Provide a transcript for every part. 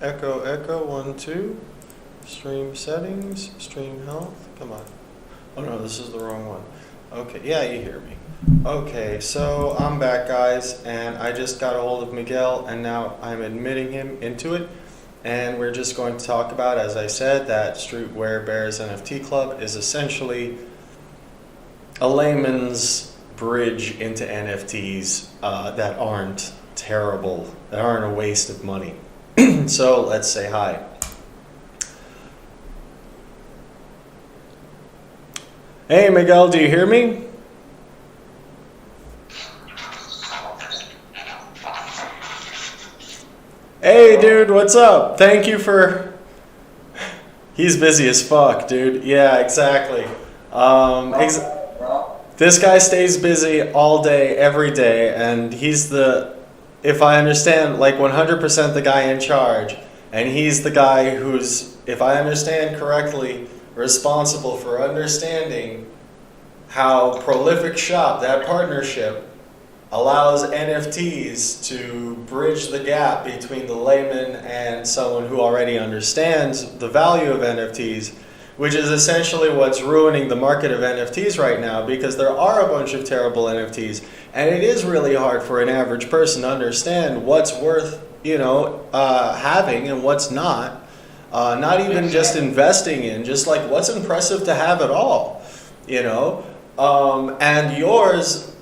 Echo, echo, 1, 2. Stream settings, stream health. Come on. Oh no, this is the wrong one. Okay, yeah, you hear me. Okay, so I'm back, guys, and I just got a hold of Miguel, and now I'm admitting him into it. And we're just going to talk about, as I said, that Streetwear Bears NFT Club is essentially a layman's bridge into NFTs that aren't terrible, that aren't a waste of money. So let's say hi. Hey Miguel, do you hear me? Hey dude, what's up? Thank you for... He's busy as fuck, dude. Yeah, exactly. This guy stays busy all day, every day, and he's the, if I understand, like 100% the guy in charge. And he's the guy who's, if I understand correctly, responsible for understanding how Prolific Shop, that partnership, allows NFTs to bridge the gap between the layman and someone who already understands the value of NFTs, which is essentially what's ruining the market of NFTs right now, because there are a bunch of terrible NFTs, and it is really hard for an average person to understand what's worth, having and what's not. Not even just investing in, just like what's impressive to have at all, And yours,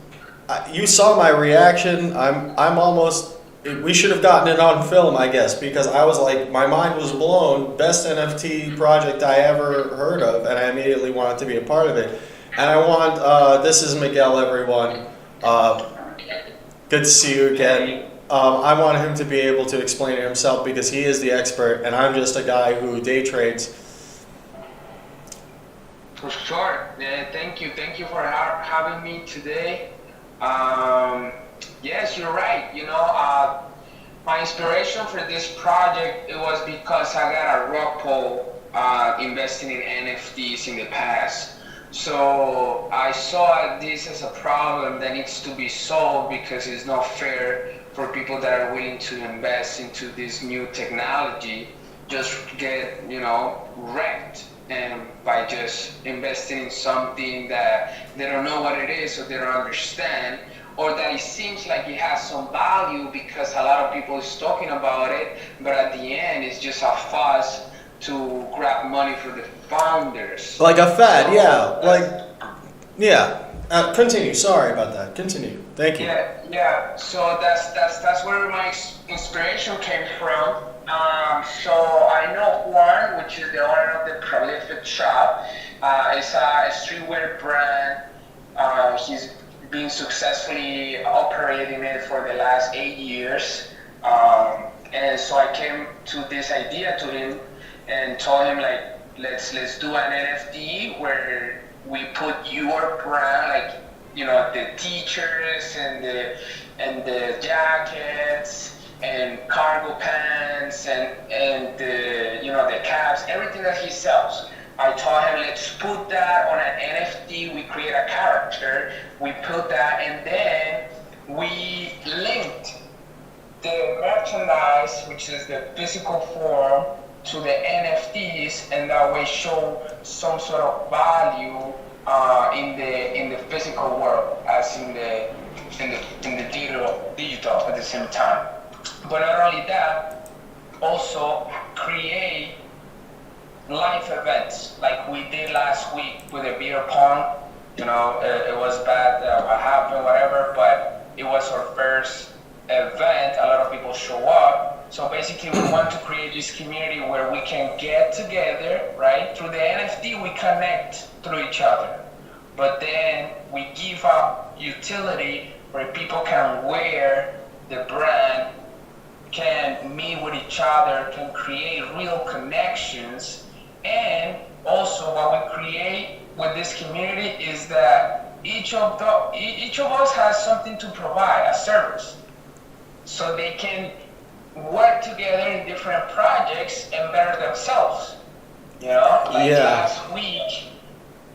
you saw my reaction. I'm almost. We should have gotten it on film, I guess, because I was like, my mind was blown. Best NFT project I ever heard of, and I immediately wanted to be a part of it. And I want, this is Miguel, everyone. Good to see you again. I want him to be able to explain it himself because he is the expert, and I'm just a guy who day trades. For sure. Thank you for having me today. Yes, you're right. My inspiration for this project, it was because I got a rug pull investing in NFTs in the past. So I saw this as a problem that needs to be solved because it's not fair for people that are willing to invest into this new technology just get, wrecked and by just investing in something that they don't know what it is or they don't understand, or that it seems like it has some value because a lot of people is talking about it, but at the end it's just a fuss to grab money for the founders. Like a fad, yeah. Continue. Sorry about that. Continue. Thank you. Yeah. So that's where my inspiration came from. So I know Juan, which is the owner of the Prolific Shop. It's a streetwear brand. He's been successfly operating it for the last 8 years. And so I came to this idea to him and told him, like, let's do an NFT where we put your brand, the t-shirts and the jackets and cargo pants and the caps, everything that he sells. I told him, let's put that on an NFT. We create a character, we put that, and then we linked the merchandise, which is the physical form, to the NFTs, and that way show some sort of value in the physical world as in the digital at the same time. But not only that, also create live events like we did last week with a beer pong. It was bad what happened, whatever, but it was our first event. A lot of people show up. So basically we want to create this community where we can get together, right? Through the NFT we connect through each other. But then we give up utility where people can wear the brand, can meet with each other, can create real connections. And also what we create with this community is that each of us has something to provide, a service. So they can work together in different projects and better themselves. Last week,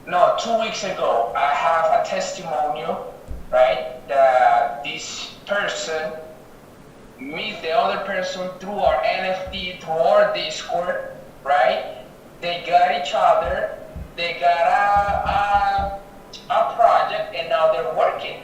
2 weeks ago, I have a testimonial, right? That this person meet the other person through our NFT, through our Discord, right? They got each other, they got a project, and now they're working.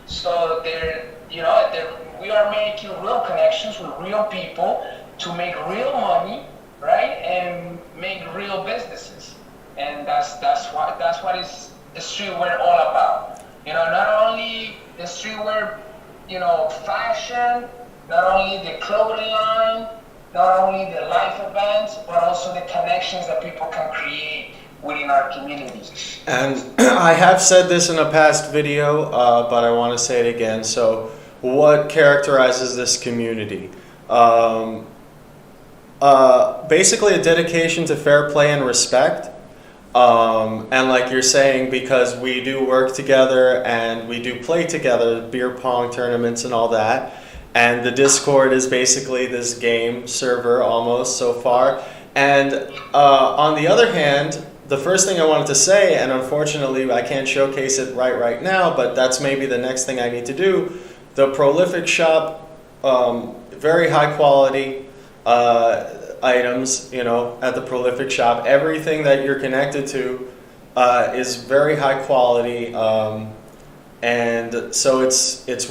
So we are making real connections with real people to make real money, right? And make real businesses. And that's what is the streetwear all about. Not only the streetwear, fashion, not only the clothing line, not only the life events, but also the connections that people can create within our communities. And I have said this in a past video, but I want to say it again. So, what characterizes this community? Basically, a dedication to fair play and respect. And like you're saying, because we do work together and we do play together, beer pong tournaments and all that. And the Discord is basically this game server almost so far. And on the other hand, the first thing I wanted to say, and unfortunately I can't showcase it right now, but that's maybe the next thing I need to do. The Prolific Shop, very high quality items, at the Prolific Shop. Everything that you're connected to is very high quality, and so it's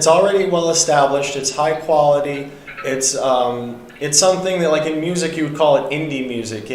already well established. It's high quality. It's something that, like in music, you would call it indie music,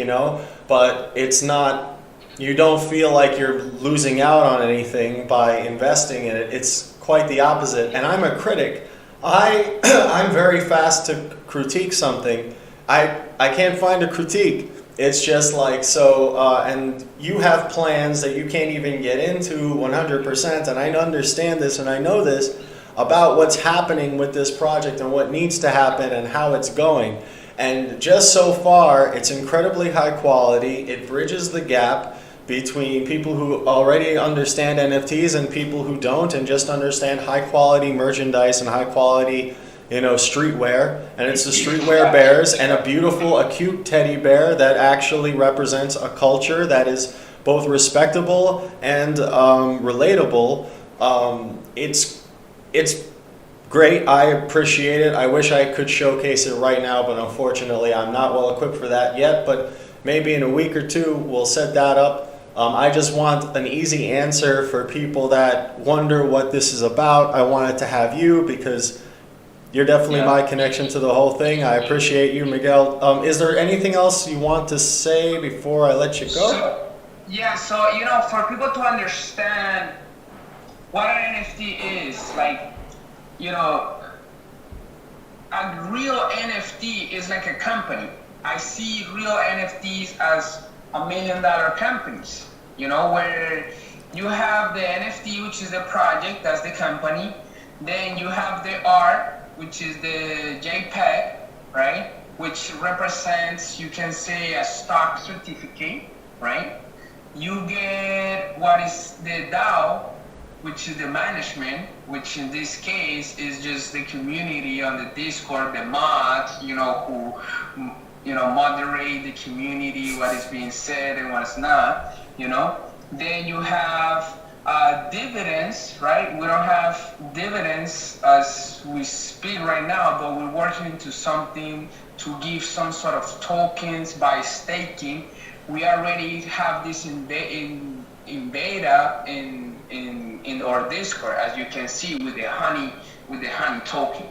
but it's not. You don't feel like you're losing out on anything by investing in it. It's quite the opposite. And I'm a critic. I'm very fast to critique something. I can't find a critique. It's just like, so, and you have plans that you can't even get into 100%, and I understand this and I know this about what's happening with this project and what needs to happen and how it's going. And just so far, it's incredibly high quality. It bridges the gap between people who already understand NFTs and people who don't and just understand high quality merchandise and high quality streetwear. And it's the streetwear bears and a beautiful, a cute teddy bear that actually represents a culture that is both respectable and relatable. It's great. I appreciate it. I wish I could showcase it right now, but unfortunately I'm not well equipped for that yet. But maybe in a week or two we'll set that up. I just want an easy answer for people that wonder what this is about. I wanted to have you because you're definitely my connection to the whole thing. I appreciate you, Miguel. Is there anything else you want to say before I let you go? So for people to understand what an NFT is, like, a real NFT is like a company. I see real NFTs as $1 million companies, where you have the NFT, which is the project, that's the company. Then you have the art, which is the JPEG, right? Which represents, you can say, a stock certificate, right? You get what is the DAO, which is the management, which in this case is just the community on the Discord, the mods, who moderate the community, what is being said and what's not, Then you have dividends, right? We don't have dividends as we speak right now, but we're working into something to give some sort of tokens by staking. We already have this in beta in our Discord, as you can see with the honey token.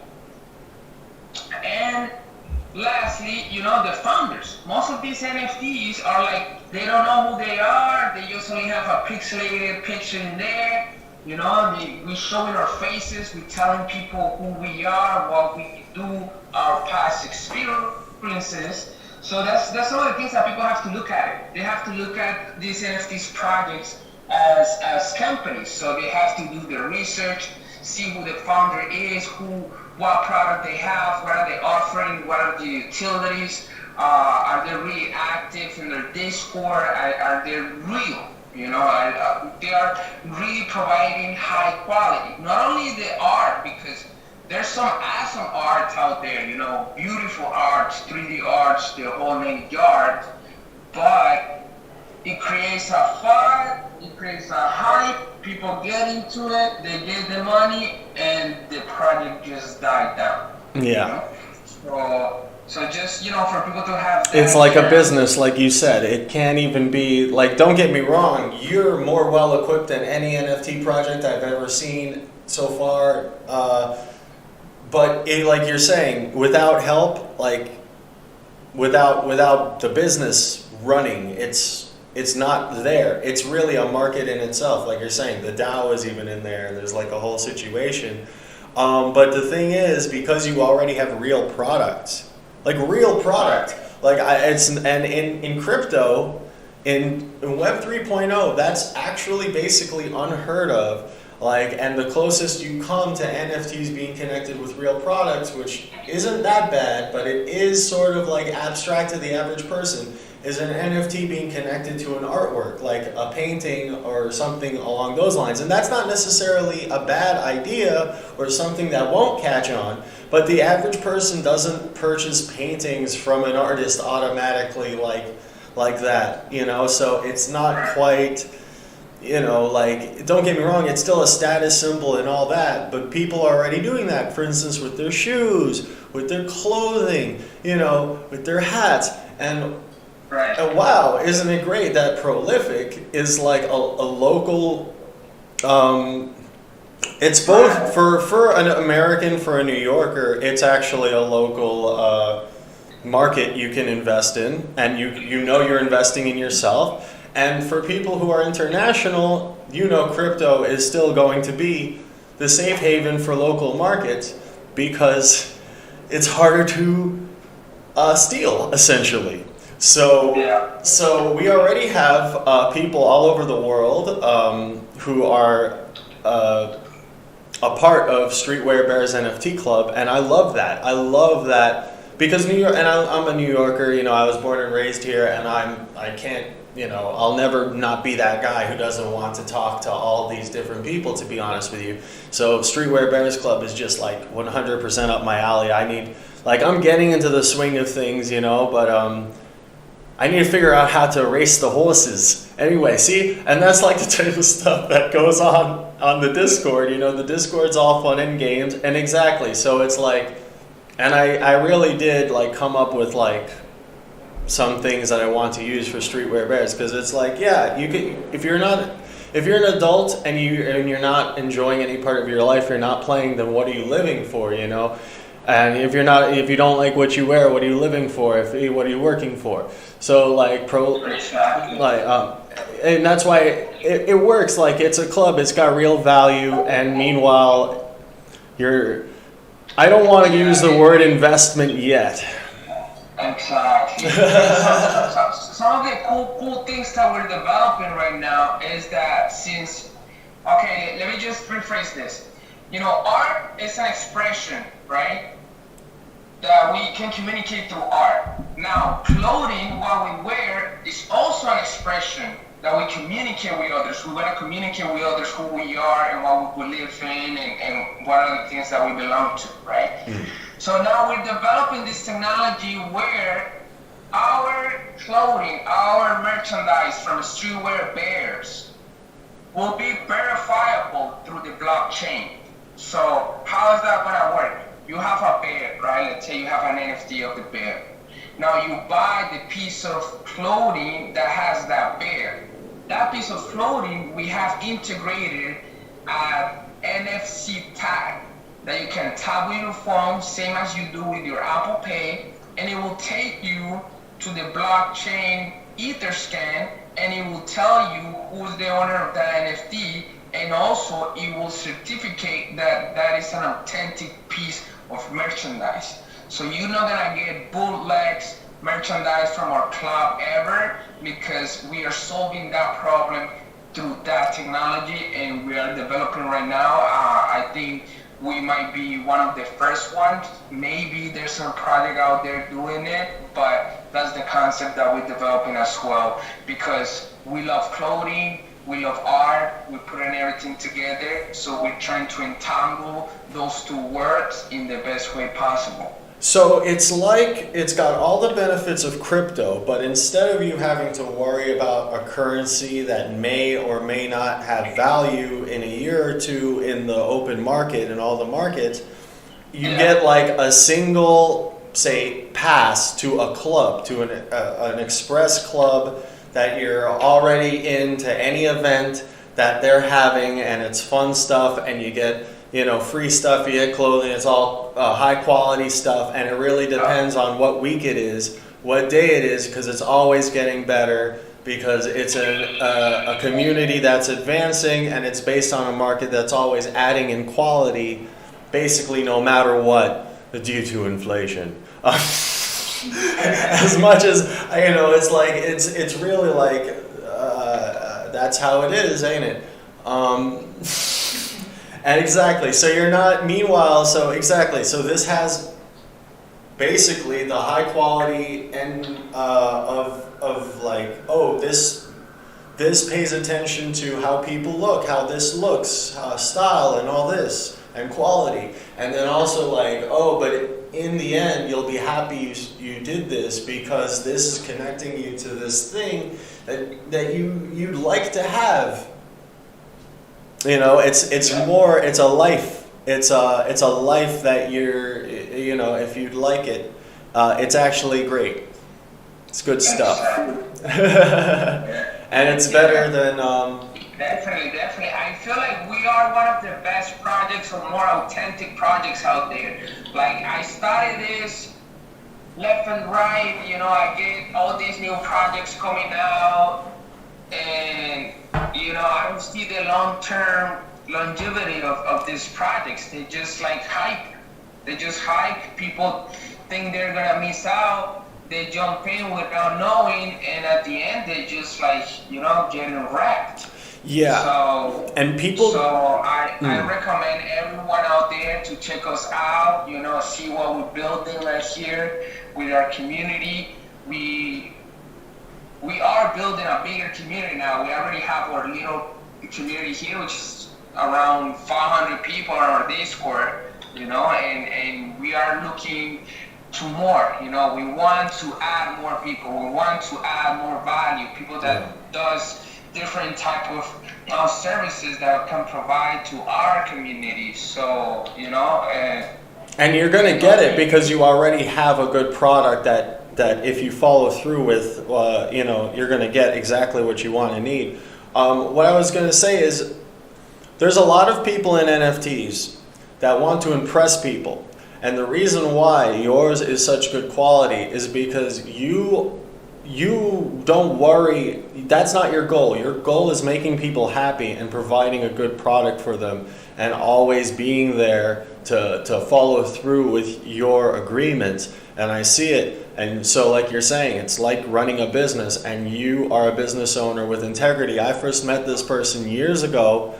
And lastly, the founders. Most of these NFTs are like, they don't know who they are. They usually have a pixelated picture in there. We showing our faces. We're telling people who we are, what we do, our past experiences. So that's some of the things that people have to look at it. They have to look at these NFTs projects as companies. So they have to do their research, see who the founder is, what product they have, what are they offering, what are the utilities, are they really active in their Discord, are they real, they are really providing high quality. Not only the art, because there's some awesome art out there, beautiful arts, 3D arts, the whole 9 yards, but it creates a fun, it creates a hype, people get into it, they get the money, and the project just died down. Yeah. So just, for people to have It's that, like a business, like you said. It can't even be like. Don't get me wrong. You're more well equipped than any NFT project I've ever seen so far. But like you're saying, without help, like without the business running, it's not there. It's really a market in itself. Like you're saying, the DAO is even in there. There's like a whole situation. But the thing is, because you already have real products, like real product, like in crypto, in Web 3.0, that's actually basically unheard of. Like, and the closest you come to NFTs being connected with real products, which isn't that bad, but it is sort of like abstract to the average person, is an NFT being connected to an artwork, like a painting or something along those lines. And that's not necessarily a bad idea or something that won't catch on, but the average person doesn't purchase paintings from an artist automatically like that, so it's not quite, like, don't get me wrong, it's still a status symbol and all that, but people are already doing that, for instance, with their shoes, with their clothing, with their hats, and wow, isn't it great that Prolific is like a local, it's both, for an American, for a New Yorker, it's actually a local market you can invest in, and you're investing in yourself. And for people who are international, crypto is still going to be the safe haven for local markets because it's harder to steal, essentially. So we already have people all over the world who are a part of Streetwear Bears NFT Club, and I love that. I love that because New York, and I'm a New Yorker. I was born and raised here, and I can't. I'll never not be that guy who doesn't want to talk to all these different people, to be honest with you. So Streetwear Bears Club is just like 100% up my alley. I'm getting into the swing of things, but I need to figure out how to race the horses. Anyway, see? And that's like the type of stuff that goes on the Discord. The Discord's all fun and games. And exactly, so it's like, and I really did like come up with like some things that I want to use for Streetwear Bears, because it's like, yeah, you can, if you're an adult and you're not enjoying any part of your life, you're not playing, then what are you living for, And if you don't like what you wear, what are you living for? What are you working for? So like and that's why it works. Like, it's a club, it's got real value, and meanwhile, I don't want to use the word investment yet. Exactly. Some of the cool things that we're developing right now is that let me just rephrase this. Art is an expression, right? That we can communicate through art. Now, clothing, what we wear, is also an expression that we communicate with others. We want to communicate with others who we are and what we live in and what are the things that we belong to, right? Mm-hmm. So now we're developing this technology where our clothing, our merchandise from Streetwear Bears will be verifiable through the blockchain. So how is that going to work? You have a bear, right? Let's say you have an NFT of the bear. Now you buy the piece of clothing that has that bear. That piece of clothing we have integrated an NFC tag that you can tap with your phone, same as you do with your Apple Pay, and it will take you to the blockchain Etherscan, and it will tell you who's the owner of that NFT, and also it will certificate that that is an authentic piece of merchandise. So you're not gonna get bootlegs merchandise from our club ever, because we are solving that problem through that technology, and we are developing right now. I think we might be one of the first ones. Maybe there's some project out there doing it, but that's the concept that we're developing as well, because we love clothing, we love art, we're putting everything together, so we're trying to entangle those two words in the best way possible. So it's like it's got all the benefits of crypto, but instead of you having to worry about a currency that may or may not have value in a year or two in the open market and all the markets, you Yeah. get like a single, say, pass to a club, to an express club that you're already into any event that they're having, and it's fun stuff, and you get, free stuff, you get clothing, it's all high quality stuff, and it really depends on what week it is, what day it is, because it's always getting better, because it's a community that's advancing, and it's based on a market that's always adding in quality, basically no matter what, due to inflation. As much as, it's like, it's really like, that's how it is, ain't it? And exactly, so you're not, meanwhile, so exactly, so this has basically the high quality and of like, oh, this pays attention to how people look, how this looks, style and all this, and quality. And then also like, oh, but in the end, you'll be happy you did this, because this is connecting you to this thing that you'd like to have. It's more, it's a life. It's a life that you're, if you'd like it, it's actually great. It's good stuff. And it's better than, Definitely. I feel like we are one of the best projects or more authentic projects out there. Like, I started this left and right, I get all these new projects coming out, and, I don't see the long-term longevity of these projects. They just like hype. They just hype. People think they're gonna miss out. They jump in without knowing, and at the end, they just like, getting wrecked. yeah. And people. So I recommend everyone out there to check us out. See what we're building right here with our community. We are building a bigger community now. We already have our little community here, which is around 500 people on our Discord. And we are looking to more. We want to add more people. We want to add more value. People that does different type of services that can provide to our community. So, and you're going to get it because you already have a good product that if you follow through with, you're going to get exactly what you want and need. What I was going to say is there's a lot of people in NFTs that want to impress people. And the reason why yours is such good quality is because you don't worry. That's not your goal. Your goal is making people happy and providing a good product for them, and always being there to follow through with your agreements. And I see it. And so like you're saying, it's like running a business, and you are a business owner with integrity. I first met this person years ago,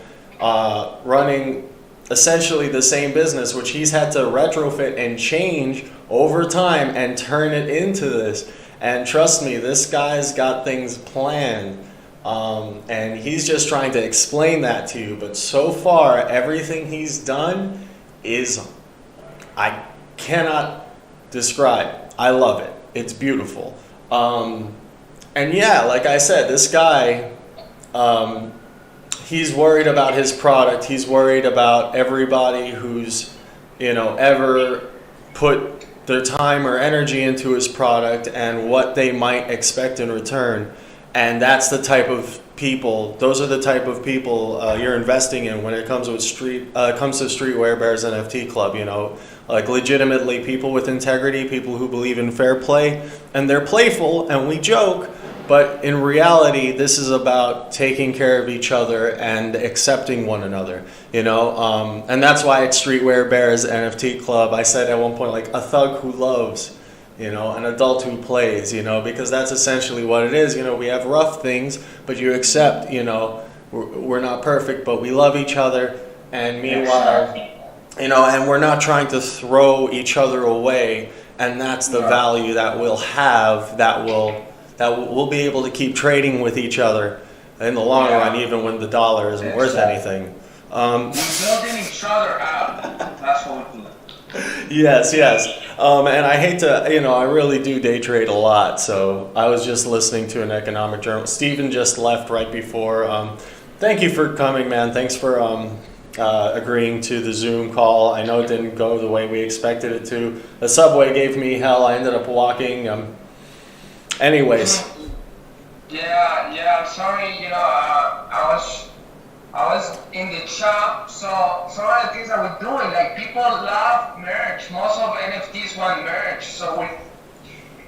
running essentially the same business, which he's had to retrofit and change over time and turn it into this. And trust me, this guy's got things planned, and he's just trying to explain that to you. But so far, everything he's done is, I cannot describe. I love it. It's beautiful. And yeah, like I said, this guy, he's worried about his product. He's worried about everybody who's, ever put their time or energy into his product and what they might expect in return. And that's the type of people, those are the type of people you're investing in when it comes to Streetwear Bears NFT Club, like legitimately people with integrity, people who believe in fair play, and they're playful and we joke, but in reality, this is about taking care of each other and accepting one another, and that's why it's Streetwear Bears NFT Club. I said at one point, like a thug who loves, an adult who plays, because that's essentially what it is. We have rough things, but you accept, we're not perfect, but we love each other. And meanwhile, and we're not trying to throw each other away. And that's the value that we'll have, that we'll be able to keep trading with each other in the long run, even when the dollar isn't worth anything. We're building each other out. That's what we do. Yes. And I hate to, I really do day trade a lot. So I was just listening to an economic journal. Steven just left right before. Thank you for coming, man. Thanks for agreeing to the Zoom call. I know it didn't go the way we expected it to. The subway gave me hell. I ended up walking. Anyways. Yeah, I'm sorry, I was in the shop, so some of the things that we're doing, like people love merch. Most of NFTs want merch, so we're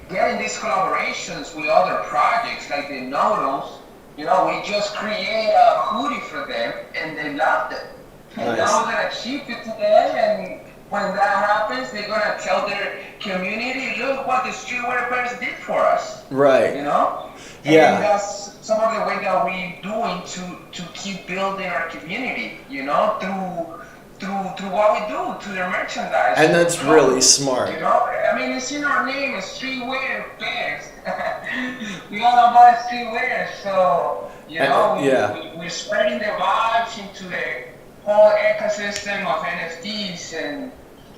getting these collaborations with other projects, like the Noodles. We just create a hoodie for them, and they loved it. And now we're gonna ship it to them, and when that happens, they're gonna tell their community, look what the Streetwear Bears did for us. Right. Yeah. And that's some of the way that we're doing to keep building our community, through what we do to their merchandise. And that's really smart. I mean, it's in our name, it's Streetwear Bears. We all about streetwear, so we're spreading the vibes into the whole ecosystem of NFTs,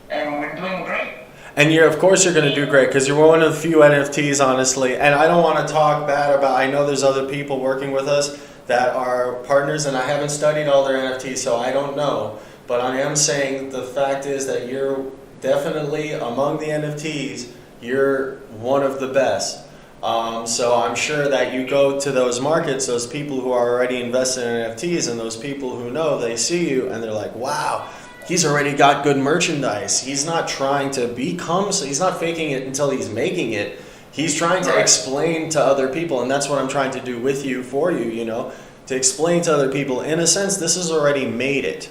and we're doing great. And of course you're going to do great, because you're one of the few NFTs, honestly. And I don't want to talk bad about, I know there's other people working with us that are partners, and I haven't studied all their NFTs, so I don't know. But I am saying the fact is that you're definitely, among the NFTs, you're one of the best. So I'm sure that you go to those markets, those people who are already invested in NFTs, and those people who know, they see you and they're like, wow, he's already got good merchandise. He's not trying to become, so he's not faking it until he's making it. He's trying to explain to other people, and that's what I'm trying to do with you, for you, to explain to other people, in a sense, this has already made it.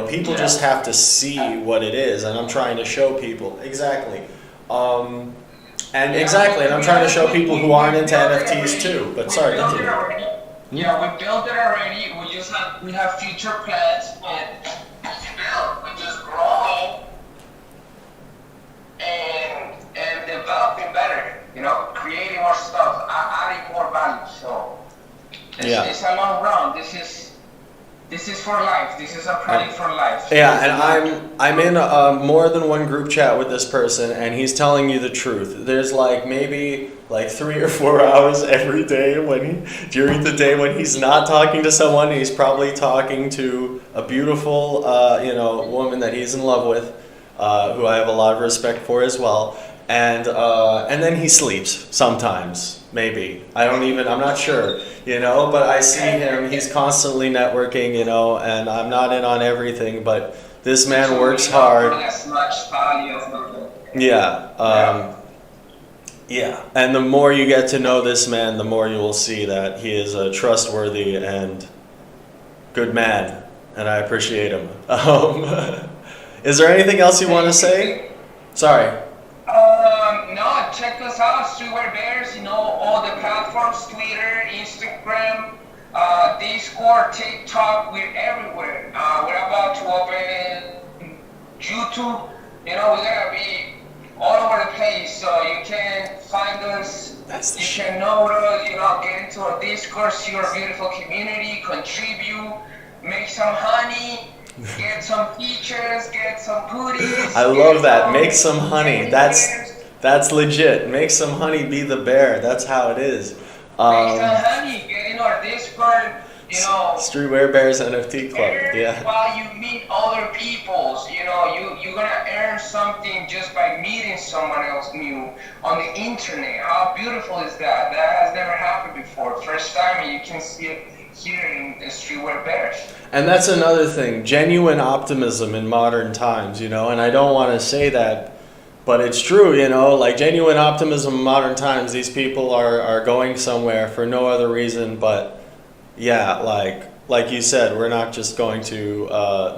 People just have to see what it is, and I'm trying to show people. Exactly. And I'm trying to show people who aren't into NFTs too. But sorry, continue. Yeah, we built it already. We have future plans, but we're just growing and developing better. Creating more stuff, adding more value. So it's a long run. This is for life. This is a project for life. Yeah, and I'm in more than one group chat with this person, and he's telling you the truth. There's maybe 3 or 4 hours every day during the day when he's not talking to someone. He's probably talking to a beautiful woman that he's in love with, who I have a lot of respect for as well. And then he sleeps sometimes. Maybe. I'm not sure, but I see him, he's constantly networking, and I'm not in on everything, but this man works hard. Yeah, and the more you get to know this man, the more you will see that he is a trustworthy and good man, and I appreciate him. Is there anything else you want to say? Sorry. No, check us out, Streetwear Bears, all the platforms, Twitter, Instagram, Discord, TikTok, we're everywhere. We're about to open YouTube, we're gonna be all over the place, so you can find us, you can know us, get into our Discord, see our beautiful community, contribute, make some honey, get some features, get some goodies. I love that. Make some honey. That's legit. Make some honey, be the bear. That's how it is. Make some honey. Get in our Discord. Streetwear Bears NFT Club. Yeah. While you meet other peoples, you're gonna earn something just by meeting someone else new on the internet. How beautiful is that? That has never happened before. First time you can see it here in the Streetwear Bears. And that's another thing, genuine optimism in modern times, and I don't want to say that, but it's true, genuine optimism in modern times. These people are going somewhere for no other reason, but yeah, like you said, we're not just going to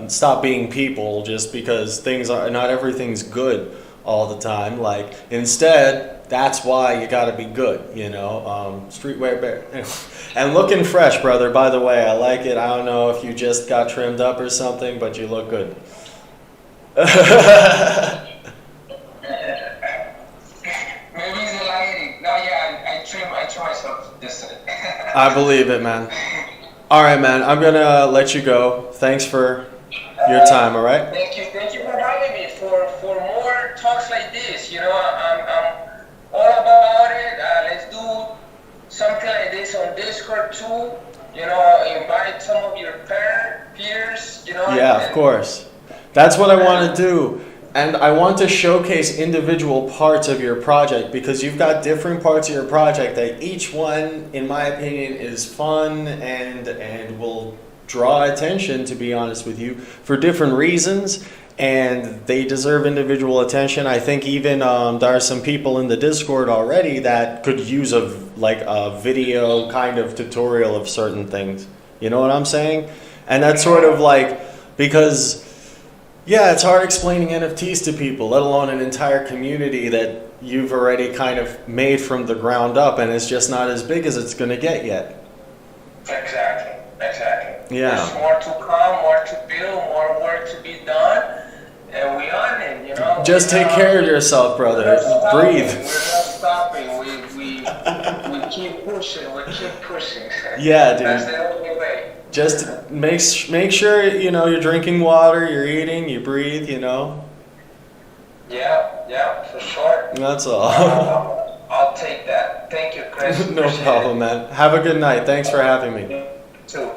stop being people just because not everything's good all the time. Instead, that's why you got to be good, Streetwear Bear. And looking fresh, brother, by the way. I like it. I don't know if you just got trimmed up or something, but you look good. Maybe it's the lighting. No, yeah, I trim myself this. I believe it, man. All right, man. I'm going to let you go. Thanks for your time, all right? Thank you for having me. For more talks like this, I'm all about it. Let's do something like this on Discord too. invite some of your peers, Yeah, of course. That's what I want to do. And I want to showcase individual parts of your project because you've got different parts of your project that each one, in my opinion, is fun and will draw attention, to be honest with you, for different reasons. And they deserve individual attention. I think even there are some people in the Discord already that could use a video kind of tutorial of certain things. You know what I'm saying? And that's sort of like, because yeah, it's hard explaining NFTs to people, let alone an entire community that you've already kind of made from the ground up, and it's just not as big as it's going to get yet. Exactly. Yeah. There's more to come, more to build, more work to be done, and we on it, Just take care of yourself, brother. Breathe. We're not stopping. We keep pushing. Yeah, dude. That's the only way. Just make sure you're drinking water, you're eating, you breathe. Yeah, for sure. That's all. I'll take that. Thank you, Chris. No problem, man. Have a good night. Thanks for having me. Too.